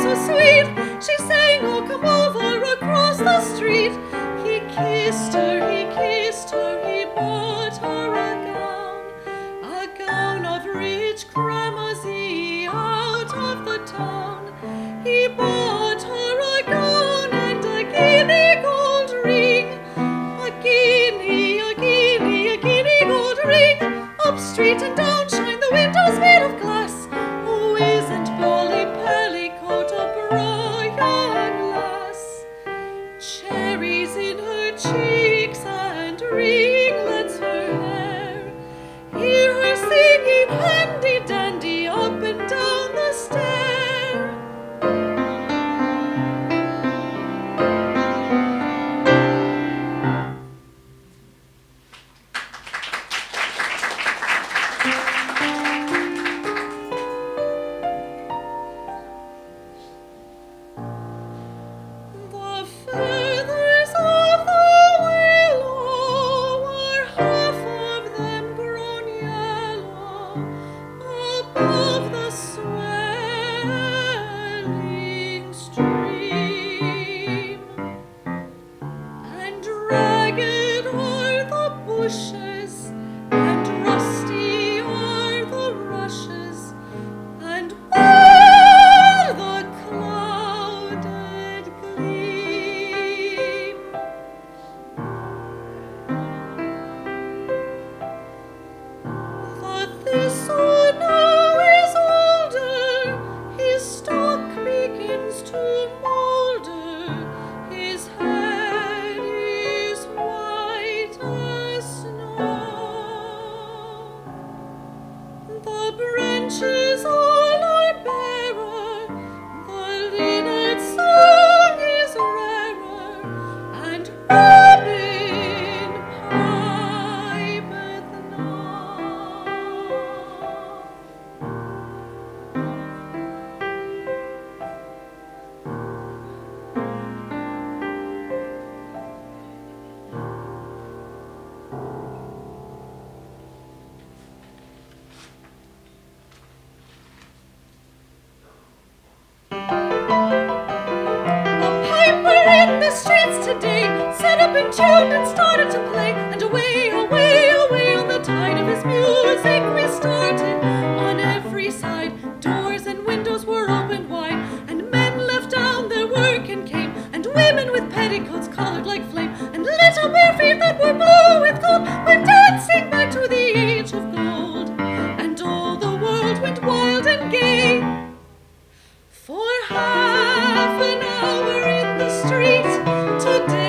so sweet. She sang, "Oh, come over," across the street. He kissed her, he bought her a gown of rich cramoisy out of the town. He bought her a gown and a guinea gold ring, a guinea gold ring. Up street and down shine the windows made of glass. Oh, isn't Polly Pellicot a Brian lass? Cherries in her cheeks and ringlets her hair. Hear her singing handy dandy up and down the stair. The feathers of the willow were half of them grown yellow above the swelling stream, and ragged are the bushes, and rusty are the rushes, and all the clouded gleam. The thistle now is older, his stalk begins to moulder, his head is white as snow. The branches all are barer, the linnet song is rarer, and robin pipeth not. A piper in the streets today set up in tune and started to play, and away, away, away on the tide of his music we started. On every side, doors and windows were opened wide, and men left down their work and came, and women with petticoats colored like flame, and little bare feet that were blue with gold went dancing back to the age of gold, and all the world went wild and gay. For half an hour in the street today.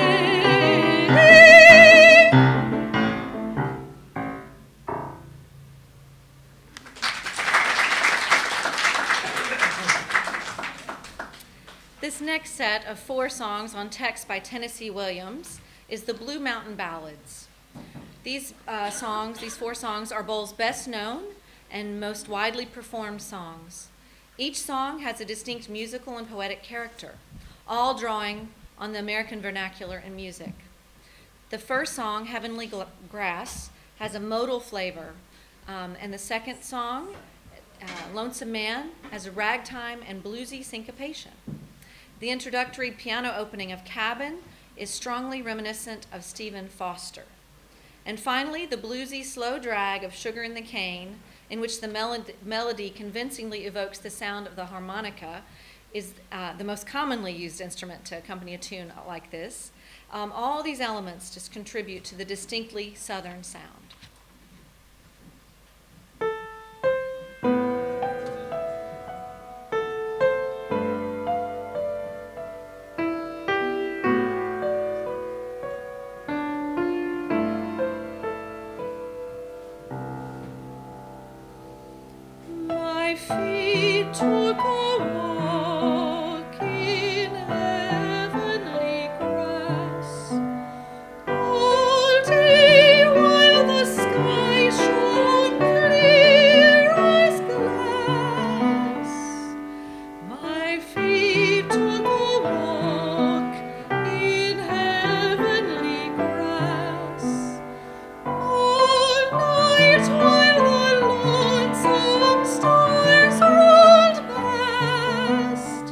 This next set of 4 songs on text by Tennessee Williams is the Blue Mountain Ballads. These 4 songs are Bowles' best known and most widely performed songs. Each song has a distinct musical and poetic character, all drawing on the American vernacular and music. The first song, Heavenly Grass, has a modal flavor, and the second song, Lonesome Man, has a ragtime and bluesy syncopation. The introductory piano opening of Cabin is strongly reminiscent of Stephen Foster. And finally, the bluesy slow drag of Sugar in the Cane, in which the melody convincingly evokes the sound of the harmonica, is the most commonly used instrument to accompany a tune like this. All these elements just contribute to the distinctly Southern sound. My feet took a walk in heavenly grass all day while the sky shone clear as glass. My feet took a walk in heavenly grass all night while the lonesome stars rolled past.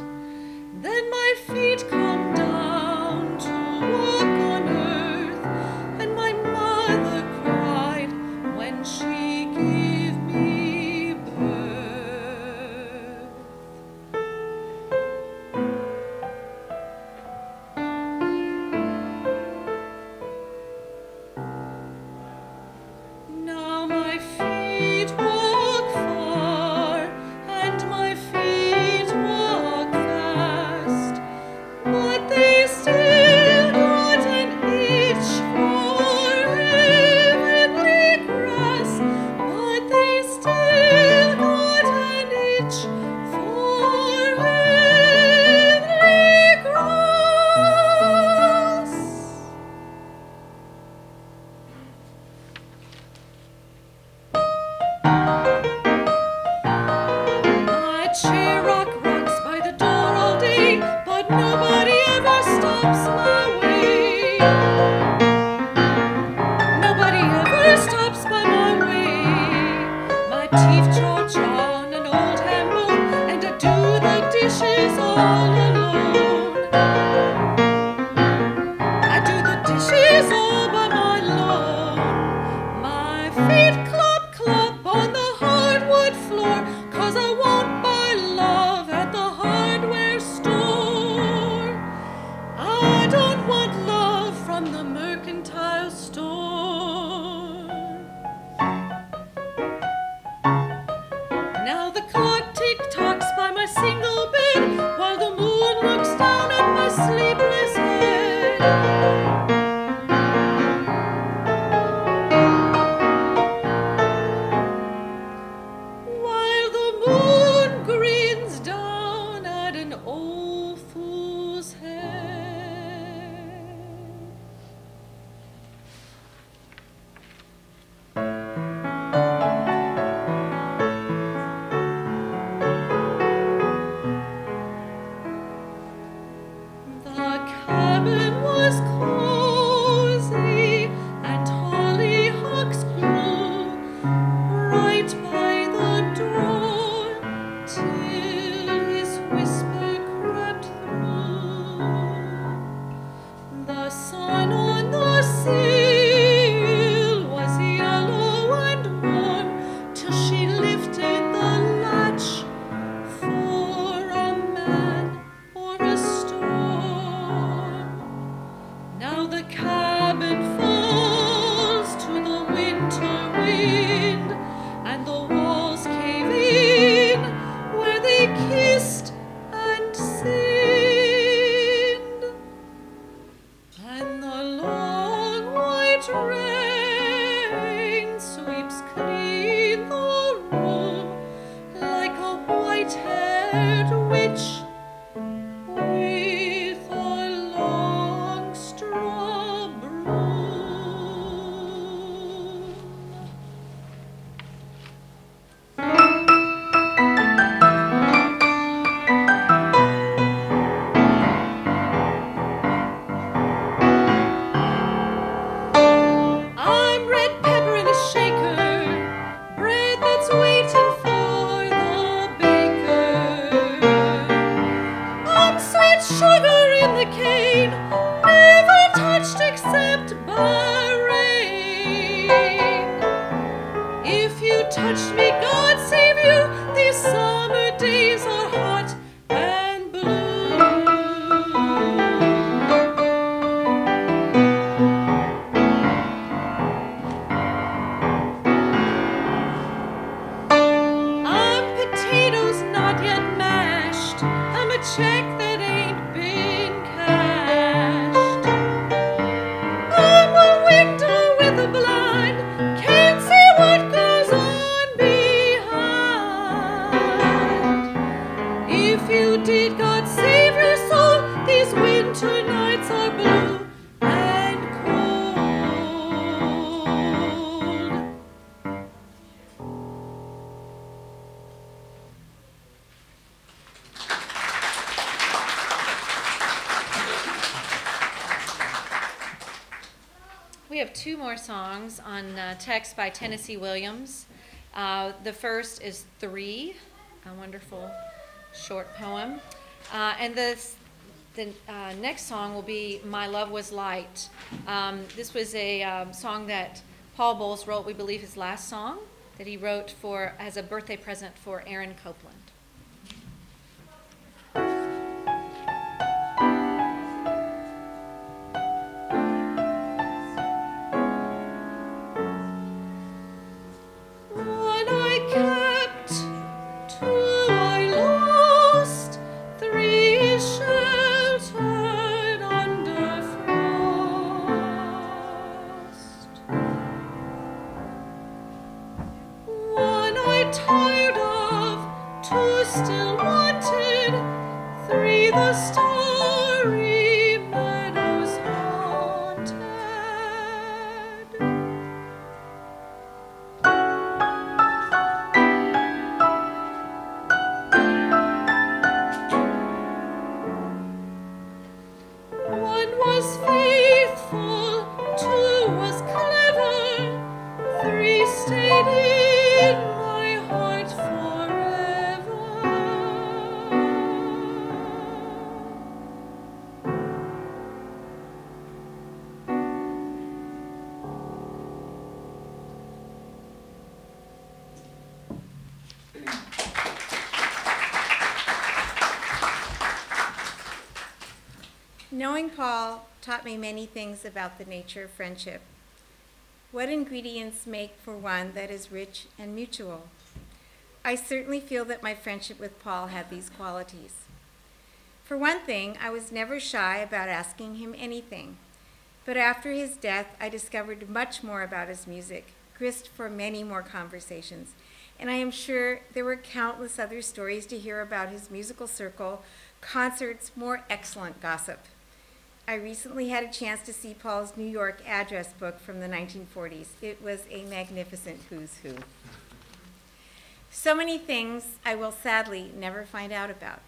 dishes all alone. I do the dishes all by my lone. My feet clop clop on the hardwood floor, 'cause I won't buy love at the hardware store. I don't want love from the mercantile store. Now the clock tick-tocks by my single bed, while the moon looks down at my sleepless head. While the moon grins down at an old fool's head. The cabin was cozy and hollyhocks grew right by the door, till his whisper crept through. The sun on the sill was yellow and warm, till she lifted the latch for a man or a storm. Now the cabin falls to the winter wind, and the walls cave in where they kissed and sinned. And the long white rain sweeps clean the room like a white-haired witch with a long straw broom. I'm red pepper in a shaker, bread that's waiting for the baker. I'm sweet sugar in the cane, never touched except by rain. If you touched me, God save you, these summer days are hot and blue. I'm potatoes not yet mashed, I'm a check that ain't been cashed. I'm a window with a blind, can't see what goes on behind. If you did, God save your soul, these winter nights are blue and cold. We have two more songs on text by Tennessee Williams. The first is 3, a wonderful short poem. And the next song will be My Love Was Light. This was a song that Paul Bowles wrote, we believe his last song, that he wrote for as a birthday present for Aaron Copeland. One I kept, 2 I lost, 3 is sheltered under frost. One I tired of, 2 still wanted, 3 the starry meadows haunted. One was faithful, 2 was clever, 3 stayed in my heart forever. Knowing Paul taught me many things about the nature of friendship. What ingredients make for one that is rich and mutual? I certainly feel that my friendship with Paul had these qualities. For one thing, I was never shy about asking him anything. But after his death, I discovered much more about his music, grist for many more conversations. And I am sure there were countless other stories to hear about his musical circle, concerts, more excellent gossip. I recently had a chance to see Paul's New York address book from the 1940s. It was a magnificent who's who. So many things I will sadly never find out about.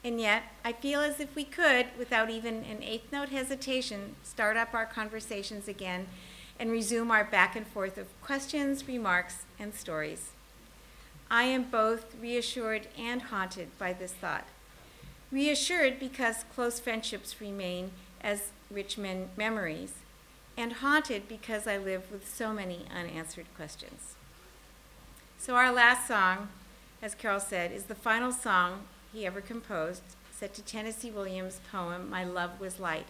And yet, I feel as if we could, without even an eighth note hesitation, start up our conversations again and resume our back and forth of questions, remarks, and stories. I am both reassured and haunted by this thought. Reassured because close friendships remain as rich memories, and haunted because I live with so many unanswered questions. So our last song, as Carole said, is the final song he ever composed, set to Tennessee Williams' poem, My Love Was Light.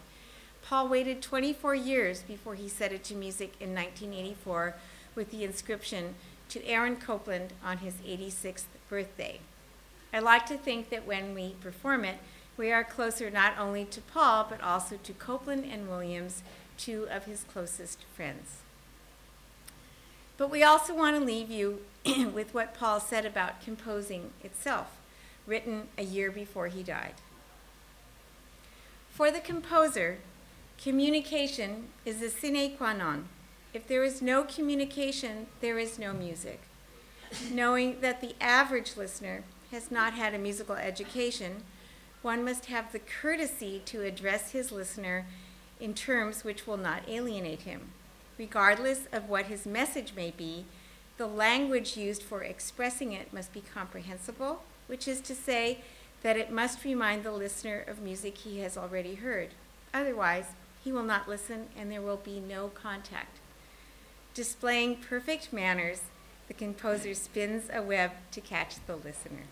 Paul waited 24 years before he set it to music in 1984 with the inscription, to Aaron Copland on his 86th birthday. I like to think that when we perform it, we are closer not only to Paul, but also to Copland and Williams, two of his closest friends. But we also want to leave you with what Paul said about composing itself, written a year before he died. For the composer, communication is a sine qua non. If there is no communication, there is no music. Knowing that the average listener has not had a musical education, one must have the courtesy to address his listener in terms which will not alienate him. Regardless of what his message may be, the language used for expressing it must be comprehensible, which is to say that it must remind the listener of music he has already heard. Otherwise, he will not listen and there will be no contact. Displaying perfect manners, the composer spins a web to catch the listener.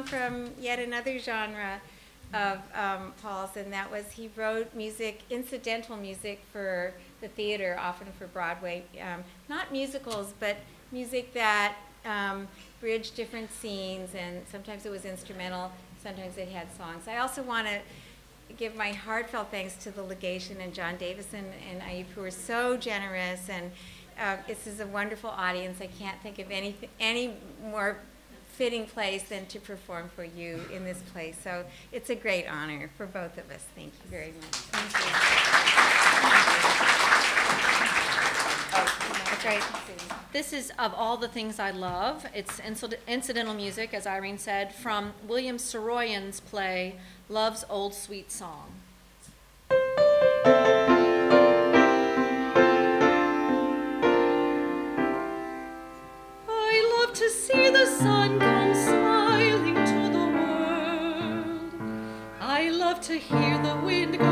From yet another genre of Paul's, and that was he wrote music, incidental music for the theater, often for Broadway. Not musicals, but music that bridge different scenes, and sometimes it was instrumental, sometimes it had songs. I also want to give my heartfelt thanks to the Legation and John Davison and Ayub, who are so generous, and this is a wonderful audience. I can't think of any more fitting place than to perform for you in this place. So it's a great honor for both of us. Thank you very much. Thank you. That's right. This is Of All the Things I Love. It's incidental music, as Irene said, from William Saroyan's play, Love's Old Sweet Song. I love to see the sun come smiling to the world. I love to hear the wind go